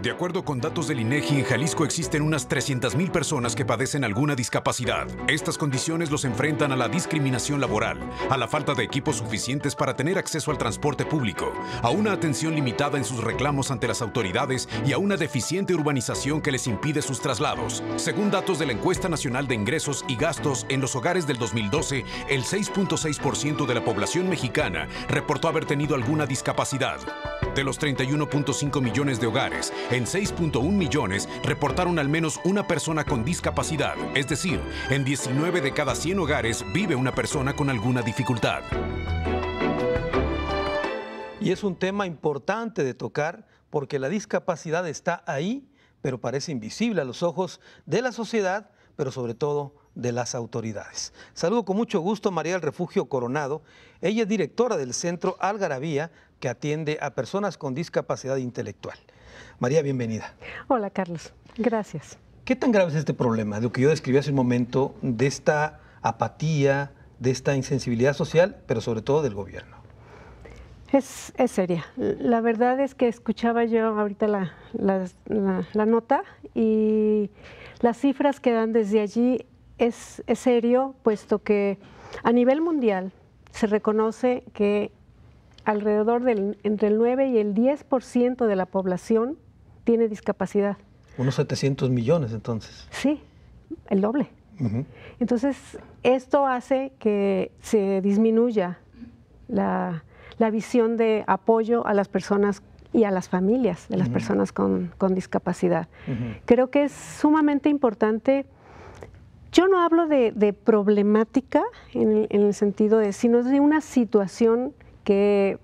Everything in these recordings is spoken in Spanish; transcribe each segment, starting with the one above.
De acuerdo con datos del INEGI, en Jalisco existen unas 300,000 personas que padecen alguna discapacidad. Estas condiciones los enfrentan a la discriminación laboral, a la falta de equipos suficientes para tener acceso al transporte público, a una atención limitada en sus reclamos ante las autoridades y a una deficiente urbanización que les impide sus traslados. Según datos de la Encuesta Nacional de Ingresos y Gastos en los Hogares del 2012, el 6.6% de la población mexicana reportó haber tenido alguna discapacidad. De los 31.5 millones de hogares, en 6.1 millones reportaron al menos una persona con discapacidad, es decir, en 19 de cada 100 hogares vive una persona con alguna dificultad. Y es un tema importante de tocar porque la discapacidad está ahí, pero parece invisible a los ojos de la sociedad, pero sobre todo de las autoridades. Saludo con mucho gusto a María del Refugio Coronado. Ella es directora del Centro Algarabía, que atiende a personas con discapacidad intelectual. María, bienvenida. Hola, Carlos. Gracias. ¿Qué tan grave es este problema, de lo que yo describí hace un momento, de esta apatía, de esta insensibilidad social, pero sobre todo del gobierno? Es seria. La verdad es que escuchaba yo ahorita la nota y las cifras que dan desde allí es serio, puesto que a nivel mundial se reconoce que alrededor entre el 9 y el 10% de la población tiene discapacidad. Unos 700 millones, entonces. Sí, el doble. Entonces, esto hace que se disminuya la visión de apoyo a las personas y a las familias de las personas con discapacidad. Creo que es sumamente importante. Yo no hablo de problemática en el sentido sino de una situación que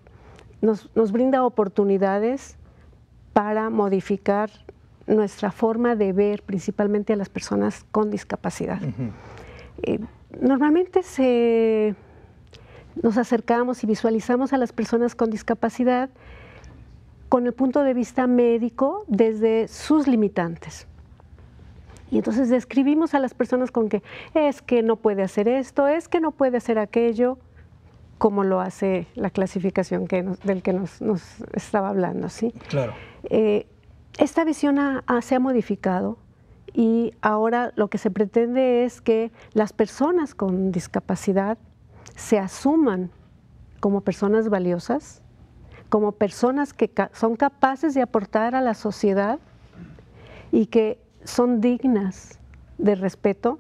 nos brinda oportunidades para modificar nuestra forma de ver principalmente a las personas con discapacidad. Normalmente nos acercamos y visualizamos a las personas con discapacidad con el punto de vista médico desde sus limitantes. Y entonces describimos a las personas con que es que no puede hacer esto, es que no puede hacer aquello, como lo hace la clasificación del que nos estaba hablando, ¿sí? Claro. Esta visión se ha modificado y ahora lo que se pretende es que las personas con discapacidad se asuman como personas valiosas, como personas que son capaces de aportar a la sociedad y que son dignas de respeto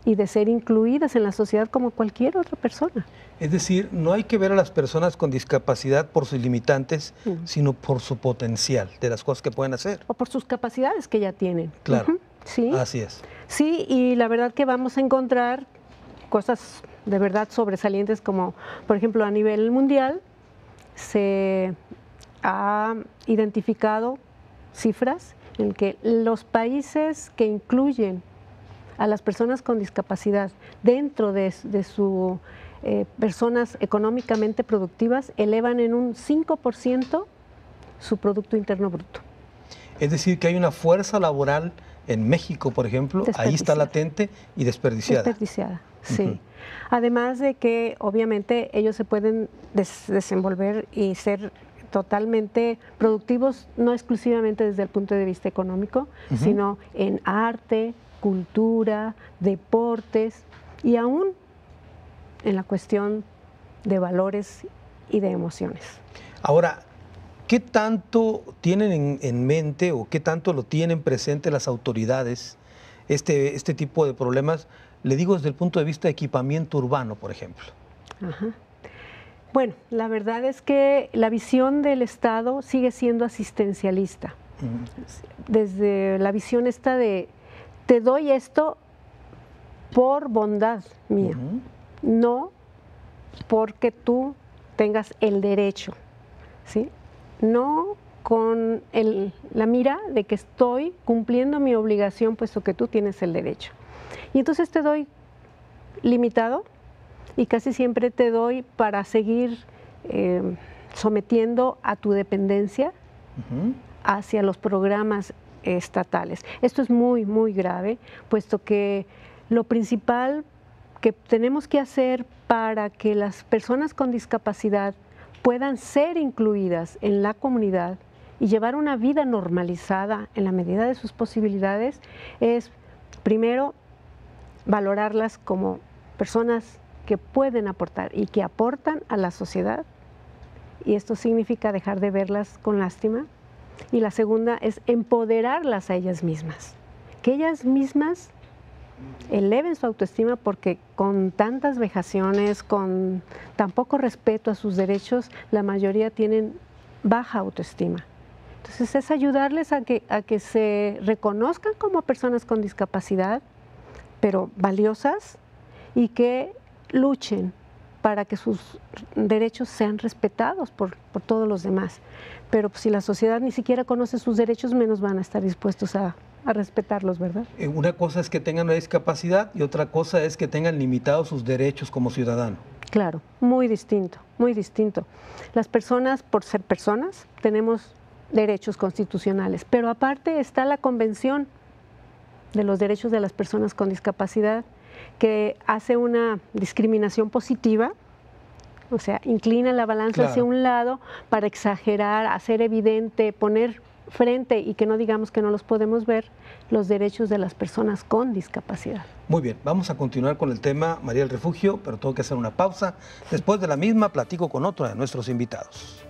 y de ser incluidas en la sociedad como cualquier otra persona. Es decir, no hay que ver a las personas con discapacidad por sus limitantes, sino por su potencial, de las cosas que pueden hacer. O por sus capacidades que ya tienen. Claro, sí. Así es. Sí, y la verdad que vamos a encontrar cosas de verdad sobresalientes como, por ejemplo, a nivel mundial se ha identificado cifras en que los países que incluyen a las personas con discapacidad dentro de su personas económicamente productivas elevan en un 5% su Producto Interno Bruto. Es decir, que hay una fuerza laboral en México, por ejemplo, ahí está latente y desperdiciada. Desperdiciada, sí. Además de que obviamente ellos se pueden desenvolver y ser totalmente productivos, no exclusivamente desde el punto de vista económico, sino en arte, cultura, deportes y aún en la cuestión de valores y de emociones. Ahora, ¿qué tanto tienen en mente o qué tanto lo tienen presente las autoridades este tipo de problemas? Le digo desde el punto de vista de equipamiento urbano, por ejemplo. Bueno, la verdad es que la visión del Estado sigue siendo asistencialista. Desde la visión esta de te doy esto por bondad mía, no porque tú tengas el derecho, ¿sí? No con la mira de que estoy cumpliendo mi obligación puesto que tú tienes el derecho. Y entonces te doy limitado y casi siempre te doy para seguir sometiendo a tu dependencia hacia los programas estatales. Esto es muy, muy grave, puesto que lo principal que tenemos que hacer para que las personas con discapacidad puedan ser incluidas en la comunidad y llevar una vida normalizada en la medida de sus posibilidades es, primero, valorarlas como personas que pueden aportar y que aportan a la sociedad, y esto significa dejar de verlas con lástima. Y la segunda es empoderarlas a ellas mismas, que ellas mismas eleven su autoestima, porque con tantas vejaciones, con tan poco respeto a sus derechos, la mayoría tienen baja autoestima. Entonces es ayudarles a que se reconozcan como personas con discapacidad, pero valiosas, y que luchen para que sus derechos sean respetados por todos los demás. Pero pues, si la sociedad ni siquiera conoce sus derechos, menos van a estar dispuestos a respetarlos, ¿verdad? Una cosa es que tengan una discapacidad y otra cosa es que tengan limitados sus derechos como ciudadano. Claro, muy distinto, muy distinto. Las personas, por ser personas, tenemos derechos constitucionales, pero aparte está la Convención de los Derechos de las Personas con Discapacidad, que hace una discriminación positiva, o sea, inclina la balanza hacia un lado para exagerar, hacer evidente, poner frente y que no digamos que no los podemos ver, los derechos de las personas con discapacidad. Muy bien, vamos a continuar con el tema María del Refugio, pero tengo que hacer una pausa. Después de la misma platico con otro de nuestros invitados.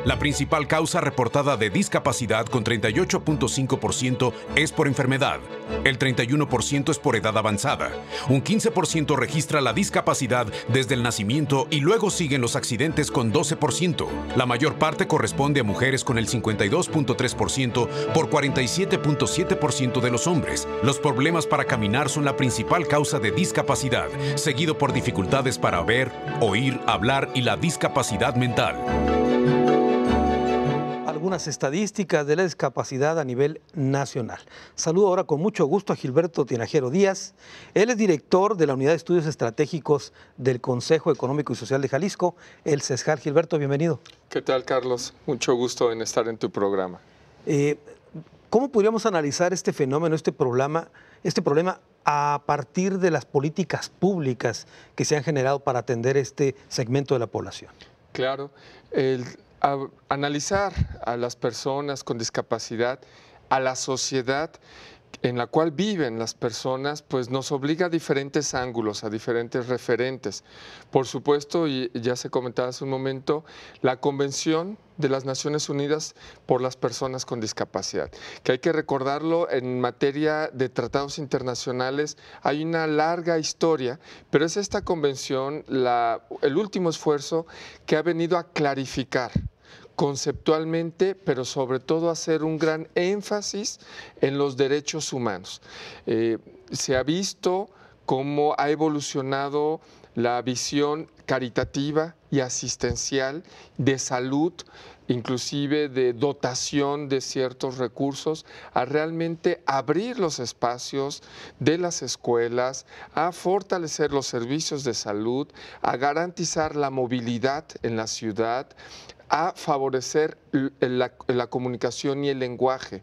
La principal causa reportada de discapacidad, con 38.5%, es por enfermedad. El 31% es por edad avanzada. Un 15% registra la discapacidad desde el nacimiento y luego siguen los accidentes con 12%. La mayor parte corresponde a mujeres con el 52.3% por 47.7% de los hombres. Los problemas para caminar son la principal causa de discapacidad, seguido por dificultades para ver, oír, hablar y la discapacidad mental. Algunas estadísticas de la discapacidad a nivel nacional. Saludo ahora con mucho gusto a Gilberto Tinajero Díaz. Él es director de la Unidad de Estudios Estratégicos del Consejo Económico y Social de Jalisco, el CESJAL. Gilberto, bienvenido. ¿Qué tal, Carlos? Mucho gusto en estar en tu programa. ¿Cómo podríamos analizar este fenómeno, este problema a partir de las políticas públicas que se han generado para atender este segmento de la población? Claro, analizar a las personas con discapacidad, a la sociedad en la cual viven las personas, pues nos obliga a diferentes ángulos, a diferentes referentes. Por supuesto, y ya se comentaba hace un momento, la Convención de las Naciones Unidas por las Personas con Discapacidad, que hay que recordarlo, en materia de tratados internacionales hay una larga historia, pero es esta convención el último esfuerzo que ha venido a clarificar conceptualmente, pero sobre todo hacer un gran énfasis en los derechos humanos. Se ha visto cómo ha evolucionado la visión caritativa y asistencial de salud, inclusive de dotación de ciertos recursos, a realmente abrir los espacios de las escuelas, a fortalecer los servicios de salud, a garantizar la movilidad en la ciudad, a favorecer la comunicación y el lenguaje.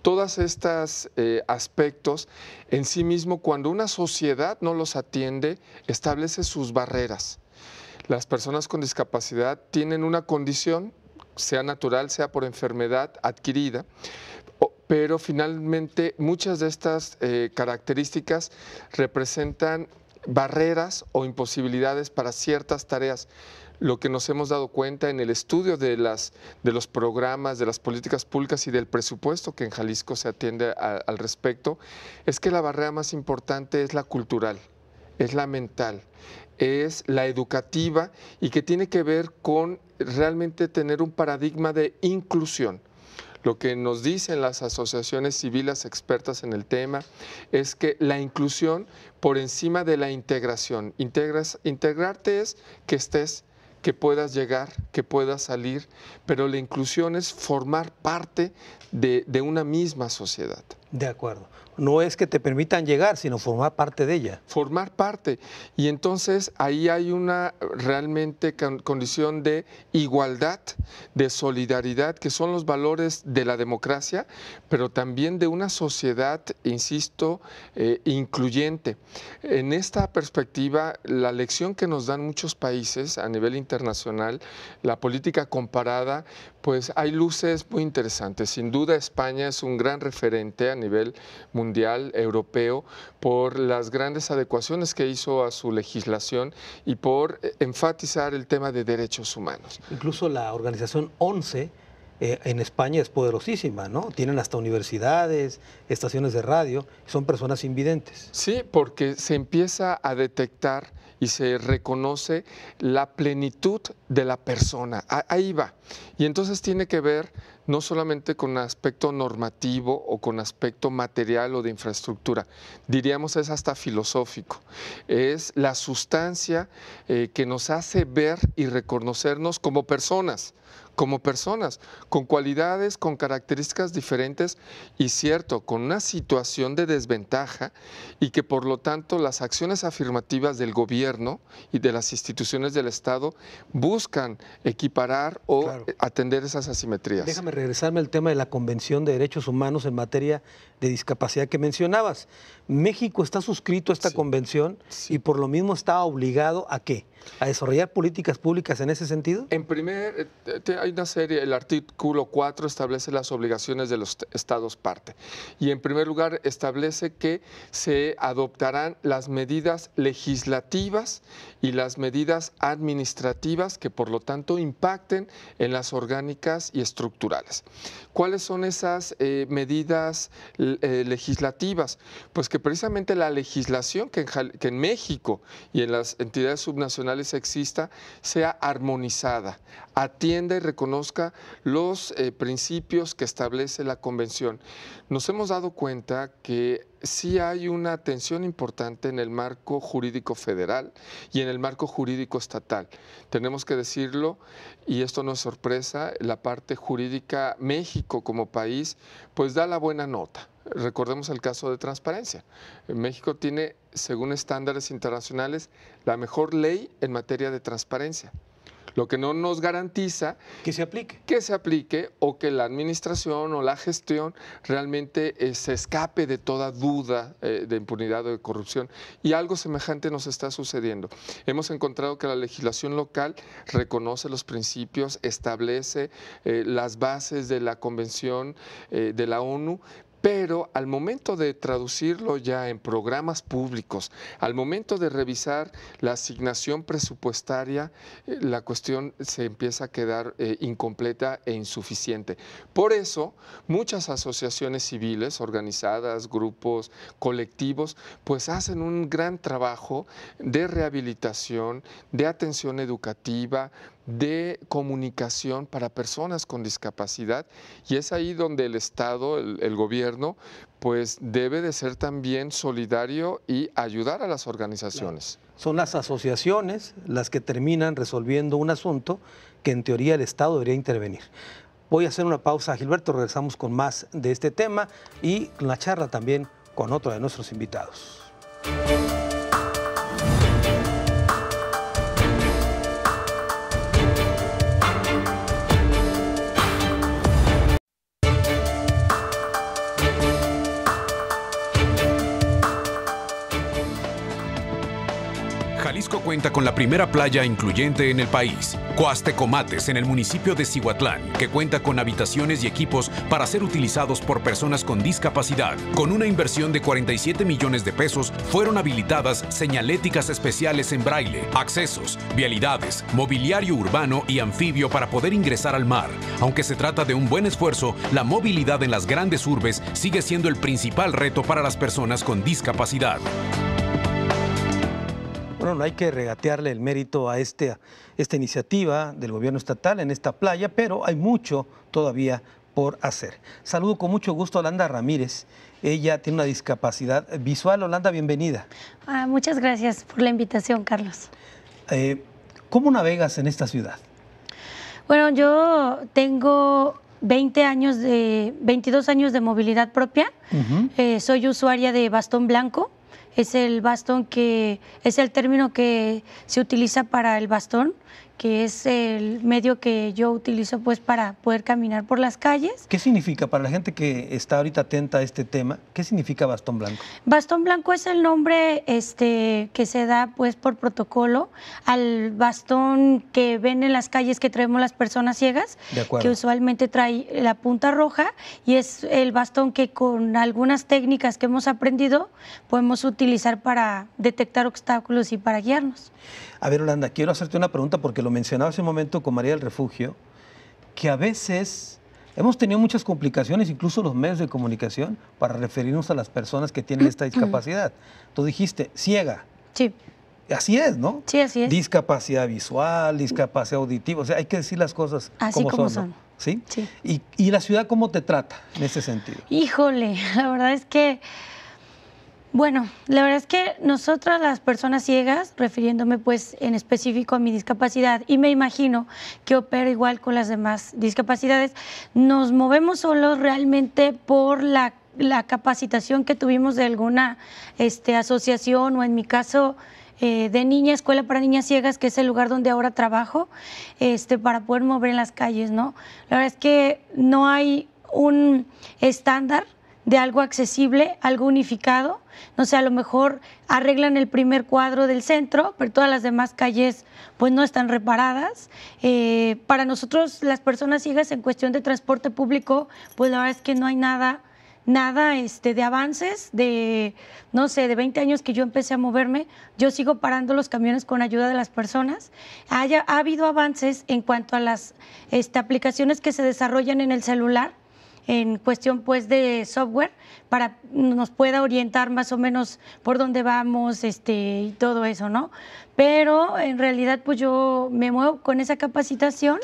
Todos estos aspectos en sí mismo, cuando una sociedad no los atiende, establece sus barreras. Las personas con discapacidad tienen una condición, sea natural, sea por enfermedad adquirida, pero finalmente muchas de estas características representan barreras o imposibilidades para ciertas tareas. Lo que nos hemos dado cuenta en el estudio de los programas, de las políticas públicas y del presupuesto que en Jalisco se atiende al respecto, es que la barrera más importante es la cultural, es la mental, es la educativa, y que tiene que ver con realmente tener un paradigma de inclusión. Lo que nos dicen las asociaciones civiles expertas en el tema es que la inclusión por encima de la integración. Integrarte es que estés, que puedas llegar, que puedas salir, pero la inclusión es formar parte de una misma sociedad. De acuerdo. No es que te permitan llegar, sino formar parte de ella. Formar parte. Y entonces ahí hay una realmente condición de igualdad, de solidaridad, que son los valores de la democracia, pero también de una sociedad, insisto, incluyente. En esta perspectiva, la lección que nos dan muchos países a nivel internacional, la política comparada, pues hay luces muy interesantes. Sin duda España es un gran referente a nivel mundial, europeo, por las grandes adecuaciones que hizo a su legislación y por enfatizar el tema de derechos humanos. Incluso la organización ONCE en España es poderosísima, ¿no? Tienen hasta universidades, estaciones de radio, son personas invidentes. Sí, porque se empieza a detectar y se reconoce la plenitud de la persona. Ahí va. Y entonces tiene que ver no solamente con aspecto normativo o con aspecto material o de infraestructura, diríamos es hasta filosófico. Es la sustancia que nos hace ver y reconocernos como personas, con cualidades, con características diferentes y cierto, con una situación de desventaja y que por lo tanto las acciones afirmativas del gobierno y de las instituciones del Estado buscan equiparar o atender esas asimetrías. Déjame regresarme al tema de la Convención de Derechos Humanos en materia de discapacidad que mencionabas. México está suscrito a esta convención y por lo mismo está obligado ¿a qué? ¿A desarrollar políticas públicas en ese sentido? En primer, hay una serie, el artículo 4 establece las obligaciones de los estados parte y en primer lugar establece que se adoptarán las medidas legislativas y las medidas administrativas que por lo tanto impacten en las orgánicas y estructurales. ¿Cuáles son esas medidas legislativas? Pues que precisamente la legislación que en México y en las entidades subnacionales exista sea armonizada, atienda y reconozca los principios que establece la Convención. Nos hemos dado cuenta que sí hay una tensión importante en el marco jurídico federal y en el marco jurídico estatal. Tenemos que decirlo, y esto no es sorpresa, la parte jurídica, México como país, pues da la buena nota. Recordemos el caso de transparencia. México tiene, según estándares internacionales, la mejor ley en materia de transparencia. Lo que no nos garantiza que se aplique. Que se aplique o que la administración o la gestión realmente se escape de toda duda de impunidad o de corrupción. Y algo semejante nos está sucediendo. Hemos encontrado que la legislación local reconoce los principios, establece las bases de la Convención de la ONU, pero al momento de traducirlo ya en programas públicos, al momento de revisar la asignación presupuestaria, la cuestión se empieza a quedar incompleta e insuficiente. Por eso, muchas asociaciones civiles organizadas, grupos, colectivos, pues hacen un gran trabajo de rehabilitación, de atención educativa, de comunicación para personas con discapacidad, y es ahí donde el Estado, el gobierno, pues debe de ser también solidario y ayudar a las organizaciones. Claro. Son las asociaciones las que terminan resolviendo un asunto que en teoría el Estado debería intervenir. Voy a hacer una pausa, Gilberto, regresamos con más de este tema y la charla también con otro de nuestros invitados. Jalisco cuenta con la primera playa incluyente en el país, Coastecomates, en el municipio de Cihuatlán, que cuenta con habitaciones y equipos para ser utilizados por personas con discapacidad. Con una inversión de 47 millones de pesos, fueron habilitadas señaléticas especiales en braille, accesos, vialidades, mobiliario urbano y anfibio para poder ingresar al mar. Aunque se trata de un buen esfuerzo, la movilidad en las grandes urbes sigue siendo el principal reto para las personas con discapacidad. Bueno, no hay que regatearle el mérito a esta iniciativa del gobierno estatal en esta playa, pero hay mucho todavía por hacer. Saludo con mucho gusto a Holanda Ramírez. Ella tiene una discapacidad visual. Holanda, bienvenida. Muchas gracias por la invitación, Carlos. ¿Cómo navegas en esta ciudad? Bueno, yo tengo 22 años de movilidad propia. Soy usuaria de bastón blanco. Es el bastón es el término que se utiliza para el bastón, que es el medio que yo utilizo pues para poder caminar por las calles. ¿Qué significa para la gente que está ahorita atenta a este tema? ¿Qué significa bastón blanco? Bastón blanco es el nombre que se da pues por protocolo al bastón que ven en las calles que traemos las personas ciegas, que usualmente trae la punta roja, y es el bastón que con algunas técnicas que hemos aprendido podemos utilizar para detectar obstáculos y para guiarnos. A ver, Yolanda, quiero hacerte una pregunta porque lo mencionaba hace un momento con María del Refugio, que a veces hemos tenido muchas complicaciones, incluso los medios de comunicación, para referirnos a las personas que tienen esta discapacidad. Tú dijiste, ciega. Sí. Así es, ¿no? Sí, así es. Discapacidad visual, discapacidad auditiva, o sea, hay que decir las cosas así como son. ¿no? ¿Sí? Sí. ¿Y la ciudad cómo te trata en ese sentido? Híjole, la verdad es que... Bueno, la verdad es que nosotras las personas ciegas, refiriéndome pues en específico a mi discapacidad, y me imagino que opera igual con las demás discapacidades, nos movemos solos realmente por la capacitación que tuvimos de alguna asociación, o en mi caso de Niña, Escuela para Niñas Ciegas, que es el lugar donde ahora trabajo, para poder mover en las calles, ¿no? La verdad es que no hay un estándar de algo accesible, algo unificado. No sé, a lo mejor arreglan el primer cuadro del centro, pero todas las demás calles pues no están reparadas. Para nosotros, las personas ciegas, en cuestión de transporte público, pues la verdad es que no hay nada de avances. No sé, de 20 años que yo empecé a moverme, yo sigo parando los camiones con ayuda de las personas. Ha habido avances en cuanto a las aplicaciones que se desarrollan en el celular, en cuestión pues de software, para nos pueda orientar más o menos por dónde vamos y todo eso, ¿no? Pero en realidad pues yo me muevo con esa capacitación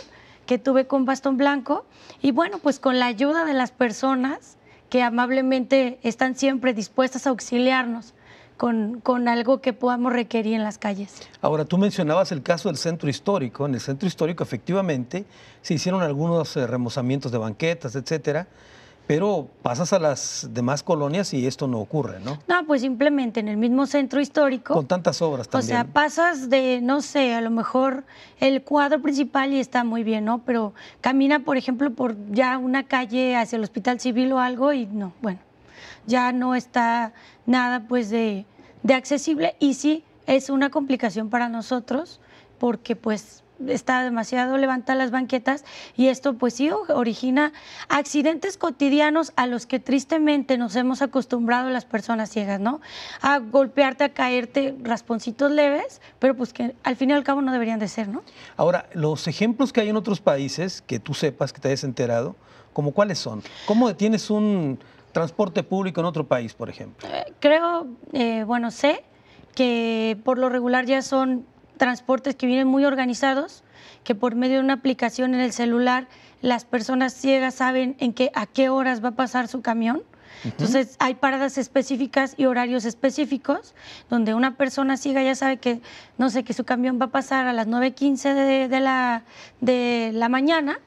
que tuve con bastón blanco, y bueno, pues con la ayuda de las personas que amablemente están siempre dispuestas a auxiliarnos con algo que podamos requerir en las calles. Ahora, tú mencionabas el caso del centro histórico. En el centro histórico, efectivamente, se hicieron algunos remozamientos de banquetas, etcétera, pero pasas a las demás colonias y esto no ocurre, ¿no? No, pues simplemente en el mismo centro histórico. Con tantas obras también. O sea, pasas de, no sé, a lo mejor el cuadro principal y está muy bien, ¿no? Pero camina, por ejemplo, por ya una calle hacia el Hospital Civil o algo y no, bueno, ya no está nada pues de accesible, y sí es una complicación para nosotros porque pues está demasiado levantadas las banquetas, y esto pues sí origina accidentes cotidianos a los que tristemente nos hemos acostumbrado las personas ciegas, ¿no? A golpearte, a caerte, rasponcitos leves, pero pues que al fin y al cabo no deberían de ser, ¿no? Ahora, los ejemplos que hay en otros países, que tú sepas, que te hayas enterado, ¿cómo cuáles son? ¿Cómo detienes un transporte público en otro país, por ejemplo? Creo, bueno, sé que por lo regular ya son transportes que vienen muy organizados, que por medio de una aplicación en el celular las personas ciegas saben a qué horas va a pasar su camión. Entonces hay paradas específicas y horarios específicos donde una persona ciega ya sabe que, no sé, que su camión va a pasar a las 9:15 de la mañana,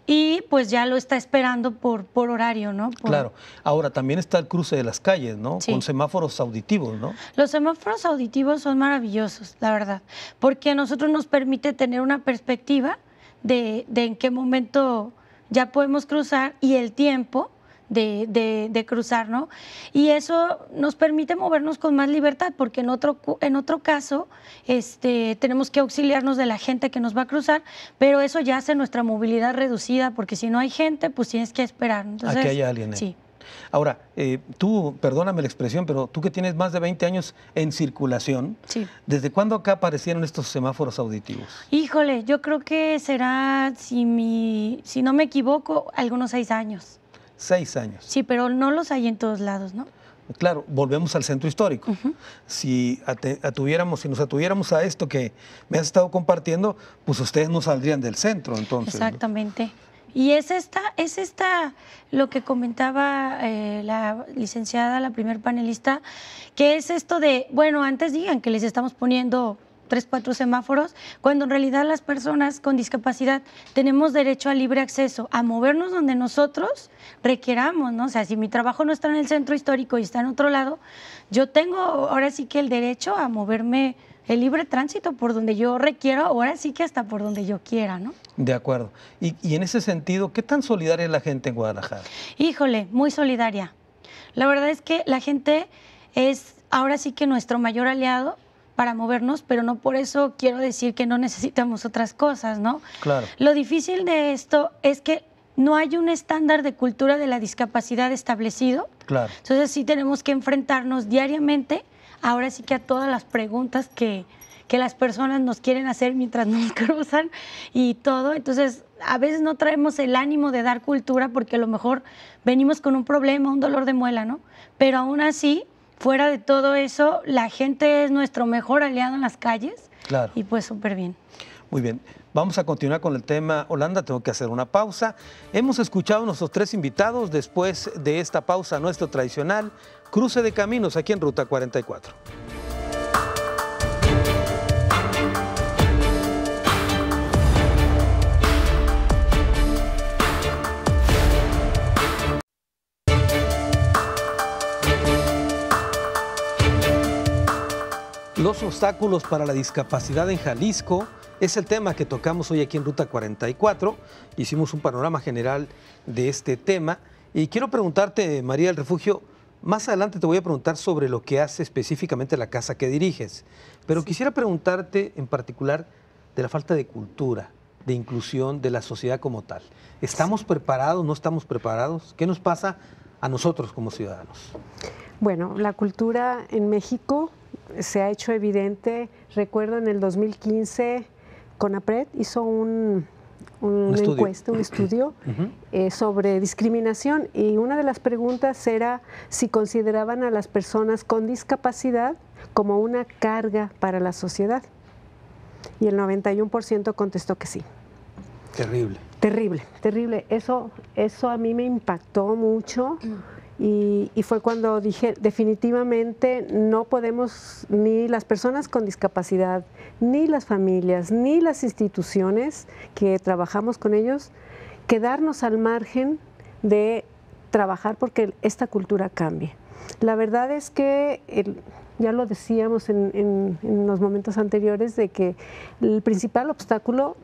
y pues ya lo está esperando por horario, ¿no? Claro. Ahora, también está el cruce de las calles, ¿no? Sí. Con semáforos auditivos, ¿no? Los semáforos auditivos son maravillosos, la verdad, porque a nosotros nos permite tener una perspectiva de en qué momento ya podemos cruzar y el tiempo de cruzar, ¿no? Y eso nos permite movernos con más libertad, porque en otro caso tenemos que auxiliarnos de la gente que nos va a cruzar, pero eso ya hace nuestra movilidad reducida, porque si no hay gente, pues tienes que esperar. Entonces, a que haya alguien. Sí. Ahora, tú, perdóname la expresión, pero tú que tienes más de 20 años en circulación, Sí. ¿Desde cuándo acá aparecieron estos semáforos auditivos? Híjole, yo creo que será, si no me equivoco, algunos 6 años. 6 años. Sí, pero no los hay en todos lados, ¿no? Claro, volvemos al centro histórico. Si nos atuviéramos a esto que me has estado compartiendo, pues ustedes no saldrían del centro, entonces. Exactamente. ¿No? Y es esta lo que comentaba la licenciada, la primer panelista, que es esto de, bueno, antes digan que les estamos poniendo 3, 4 semáforos, cuando en realidad las personas con discapacidad tenemos derecho a libre acceso, a movernos donde nosotros requeramos, ¿no? O sea, si mi trabajo no está en el centro histórico y está en otro lado, yo tengo ahora sí que el derecho a moverme, el libre tránsito por donde yo requiero, ahora sí que hasta por donde yo quiera, ¿no? De acuerdo. Y en ese sentido, ¿qué tan solidaria es la gente en Guadalajara? Híjole, muy solidaria. La verdad es que la gente es ahora sí que nuestro mayor aliado para movernos, pero no por eso quiero decir que no necesitamos otras cosas, ¿no? Claro. Lo difícil de esto es que no hay un estándar de cultura de la discapacidad establecido. Claro. Entonces sí tenemos que enfrentarnos diariamente, ahora sí que a todas las preguntas que las personas nos quieren hacer mientras nos cruzan y todo. Entonces, a veces no traemos el ánimo de dar cultura porque a lo mejor venimos con un problema, un dolor de muela, ¿no? Pero aún así, fuera de todo eso, la gente es nuestro mejor aliado en las calles. Claro. Y pues súper bien. Muy bien, vamos a continuar con el tema Holanda, tengo que hacer una pausa. Hemos escuchado a nuestros 3 invitados después de esta pausa, nuestro tradicional cruce de caminos aquí en Ruta 44. Los obstáculos para la discapacidad en Jalisco es el tema que tocamos hoy aquí en Ruta 44. Hicimos un panorama general de este tema y quiero preguntarte, María del Refugio, más adelante te voy a preguntar sobre lo que hace específicamente la casa que diriges, pero quisiera preguntarte en particular de la falta de cultura, de inclusión de la sociedad como tal. ¿Estamos preparados, no estamos preparados? ¿Qué nos pasa a nosotros como ciudadanos? Bueno, la cultura en México se ha hecho evidente. Recuerdo en el 2015, CONAPRED hizo una encuesta, un estudio sobre discriminación, y una de las preguntas era si consideraban a las personas con discapacidad como una carga para la sociedad. Y el 91% contestó que sí. Terrible. Terrible, terrible. Eso a mí me impactó mucho. Y fue cuando dije, definitivamente no podemos, ni las personas con discapacidad, ni las familias, ni las instituciones que trabajamos con ellos, quedarnos al margen de trabajar porque esta cultura cambie. La verdad es que, ya lo decíamos en los momentos anteriores, de que el principal obstáculo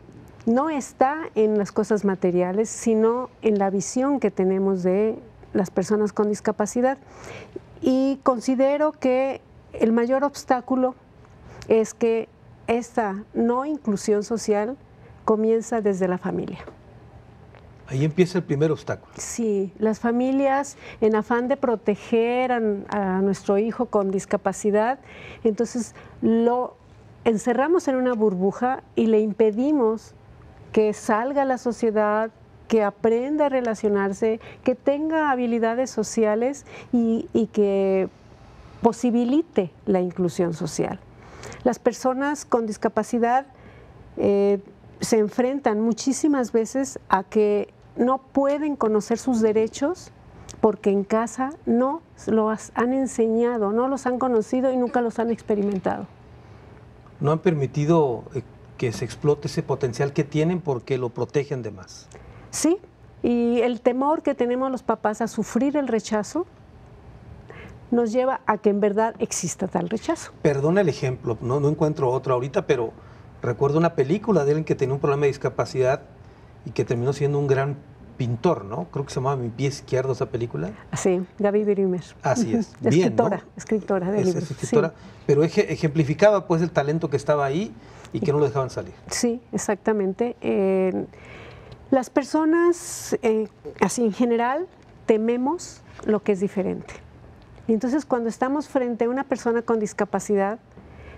no está en las cosas materiales, sino en la visión que tenemos de las personas con discapacidad. Y considero que el mayor obstáculo es que esta no inclusión social comienza desde la familia. Ahí empieza el primer obstáculo. Sí, las familias, en afán de proteger a nuestro hijo con discapacidad, entonces lo encerramos en una burbuja y le impedimos que salga a la sociedad, que aprenda a relacionarse, que tenga habilidades sociales y que posibilite la inclusión social. Las personas con discapacidad se enfrentan muchísimas veces a que no pueden conocer sus derechos porque en casa no los han enseñado, no los han conocido y nunca los han experimentado. No han permitido que se explote ese potencial que tienen porque lo protegen de más. Sí, y el temor que tenemos los papás a sufrir el rechazo nos lleva a que en verdad exista tal rechazo. Perdona el ejemplo, no encuentro otro ahorita, pero recuerdo una película de alguien que tenía un problema de discapacidad y que terminó siendo un gran pintor, ¿no? Creo que se llamaba Mi pie izquierdo esa película. Sí, Gaby Berimer. Así es. Bien, escritora, ¿no? Escritora de libros. Escritora, sí. Pero ejemplificaba pues el talento que estaba ahí y que no lo dejaban salir. Sí, exactamente. Las personas, así en general, tememos lo que es diferente. Y entonces cuando estamos frente a una persona con discapacidad,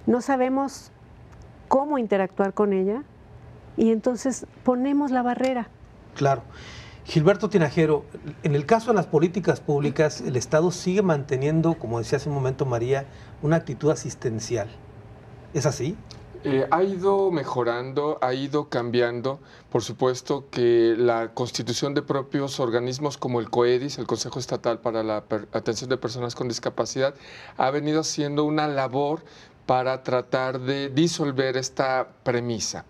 no sabemos cómo interactuar con ella y entonces ponemos la barrera. Claro. Gilberto Tinajero, en el caso de las políticas públicas, el Estado sigue manteniendo, como decía hace un momento María, una actitud asistencial. ¿Es así? Ha ido mejorando, ha ido cambiando. Por supuesto que la constitución de propios organismos como el COEDIS, el Consejo Estatal para la Atención de Personas con Discapacidad, ha venido haciendo una labor para tratar de disolver esta premisa.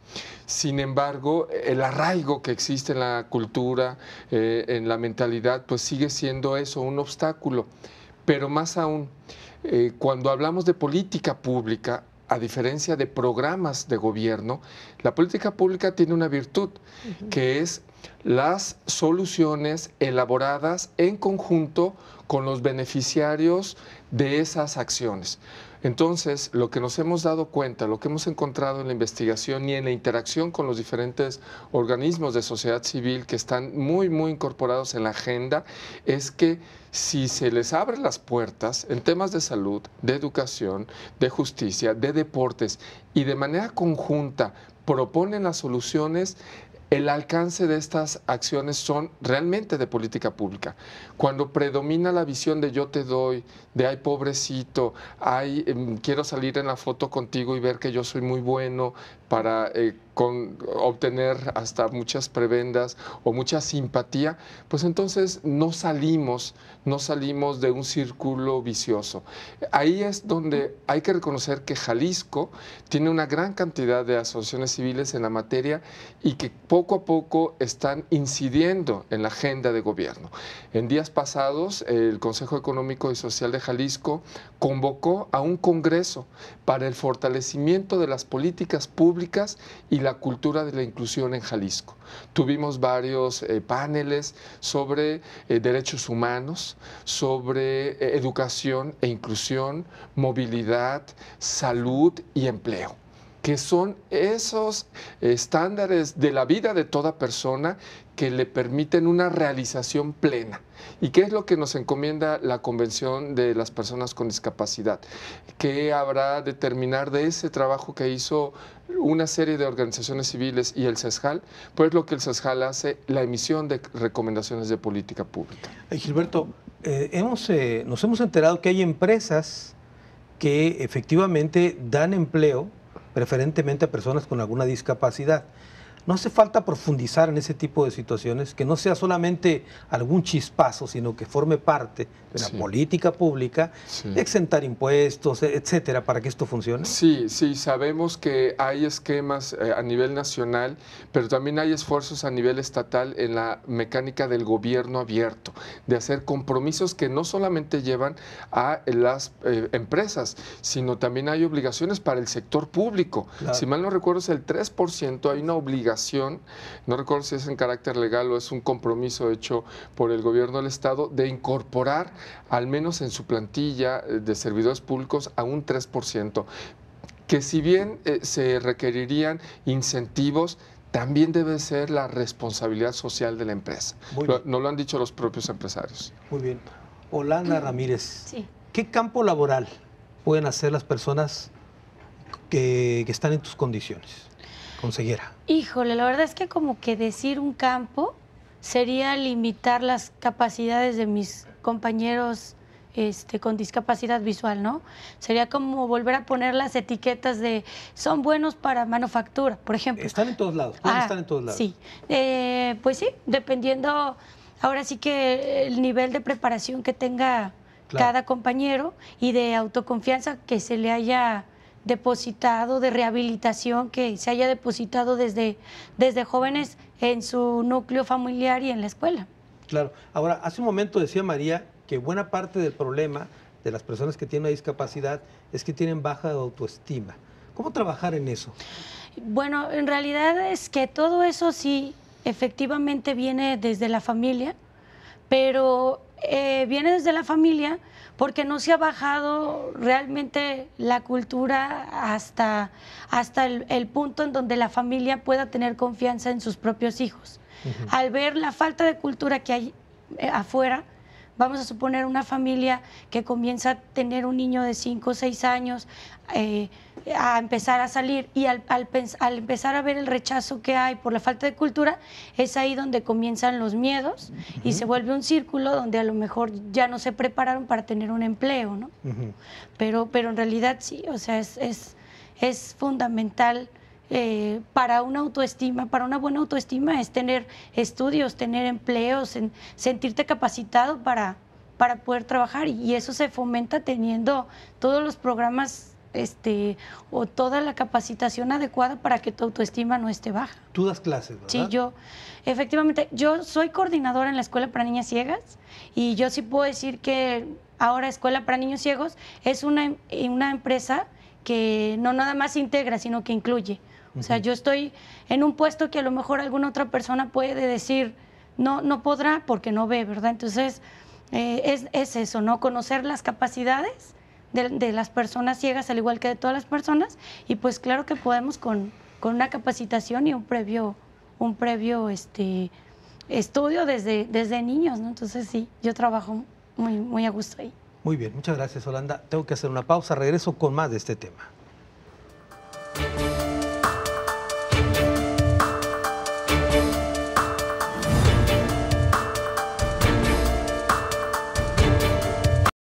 Sin embargo, el arraigo que existe en la cultura, en la mentalidad, pues sigue siendo eso, un obstáculo. Pero más aún, cuando hablamos de política pública, a diferencia de programas de gobierno, la política pública tiene una virtud, que es las soluciones elaboradas en conjunto con los beneficiarios de esas acciones. Entonces, lo que nos hemos dado cuenta, lo que hemos encontrado en la investigación y en la interacción con los diferentes organismos de sociedad civil que están muy incorporados en la agenda, es que si se les abren las puertas en temas de salud, de educación, de justicia, de deportes y de manera conjunta proponen las soluciones, el alcance de estas acciones son realmente de política pública. Cuando predomina la visión de yo te doy, de ay pobrecito, ay quiero salir en la foto contigo y ver que yo soy muy bueno para obtener hasta muchas prebendas o mucha simpatía, pues entonces no salimos de un círculo vicioso. Ahí es donde hay que reconocer que Jalisco tiene una gran cantidad de asociaciones civiles en la materia y que poco a poco están incidiendo en la agenda de gobierno. En días pasados, el Consejo Económico y Social de Jalisco convocó a un congreso para el fortalecimiento de las políticas públicas y la cultura de la inclusión en Jalisco. Tuvimos varios paneles sobre derechos humanos, sobre educación e inclusión, movilidad, salud y empleo, que son esos estándares de la vida de toda persona que le permiten una realización plena. ¿Y qué es lo que nos encomienda la Convención de las Personas con Discapacidad? ¿Qué habrá de terminar de ese trabajo que hizo una serie de organizaciones civiles y el CESJAL? Pues lo que el CESJAL hace, la emisión de recomendaciones de política pública. Gilberto, nos hemos enterado que hay empresas que efectivamente dan empleo preferentemente a personas con alguna discapacidad. No hace falta profundizar en ese tipo de situaciones, que no sea solamente algún chispazo, sino que forme parte de una política pública, de exentar impuestos, etcétera, para que esto funcione. Sí, sabemos que hay esquemas a nivel nacional, pero también hay esfuerzos a nivel estatal en la mecánica del gobierno abierto, de hacer compromisos que no solamente llevan a las empresas, sino también hay obligaciones para el sector público. Claro. Si mal no recuerdo, es el 3%, hay una obligación. No recuerdo si es en carácter legal o es un compromiso hecho por el gobierno del Estado de incorporar al menos en su plantilla de servidores públicos a un 3%, que si bien se requerirían incentivos, también debe ser la responsabilidad social de la empresa. No lo han dicho los propios empresarios. Muy bien. Olanda Ramírez, sí. ¿Qué campo laboral pueden hacer las personas que están en tus condiciones, consejera? Híjole, la verdad es que como que decir un campo sería limitar las capacidades de mis compañeros con discapacidad visual, ¿no? Sería como volver a poner las etiquetas de son buenos para manufactura, por ejemplo. Están en todos lados, pueden estar en todos lados. Sí, pues sí, dependiendo, ahora sí que el nivel de preparación que tenga cada compañero y de autoconfianza que se le haya depositado, de rehabilitación que se haya depositado desde jóvenes en su núcleo familiar y en la escuela. Claro. Ahora, hace un momento decía María que buena parte del problema de las personas que tienen una discapacidad es que tienen baja autoestima. ¿Cómo trabajar en eso? Bueno, en realidad es que todo eso sí, efectivamente viene desde la familia, pero viene desde la familia porque no se ha bajado realmente la cultura hasta el punto en donde la familia pueda tener confianza en sus propios hijos. Al ver la falta de cultura que hay afuera, vamos a suponer una familia que comienza a tener un niño de 5 o 6 años, a empezar a salir y al empezar a ver el rechazo que hay por la falta de cultura, es ahí donde comienzan los miedos y se vuelve un círculo donde a lo mejor ya no se prepararon para tener un empleo, ¿no? Pero en realidad sí, o sea, es fundamental para una autoestima, para una buena autoestima es tener estudios, tener empleos, sentirte capacitado para poder trabajar y eso se fomenta teniendo todos los programas o toda la capacitación adecuada para que tu autoestima no esté baja. Tú das clases, ¿verdad? Sí, efectivamente, yo soy coordinadora en la Escuela para Niñas Ciegas y yo sí puedo decir que ahora Escuela para Niños Ciegos es una empresa que no nada más integra, sino que incluye. O sea, yo estoy en un puesto que a lo mejor alguna otra persona puede decir, no podrá porque no ve, ¿verdad? Entonces, es eso, ¿no? Conocer las capacidades de las personas ciegas, al igual que de todas las personas, y pues claro que podemos con una capacitación y un previo estudio desde niños, ¿no? Entonces sí, yo trabajo muy a gusto ahí. Muy bien, muchas gracias, Yolanda. Tengo que hacer una pausa, regreso con más de este tema.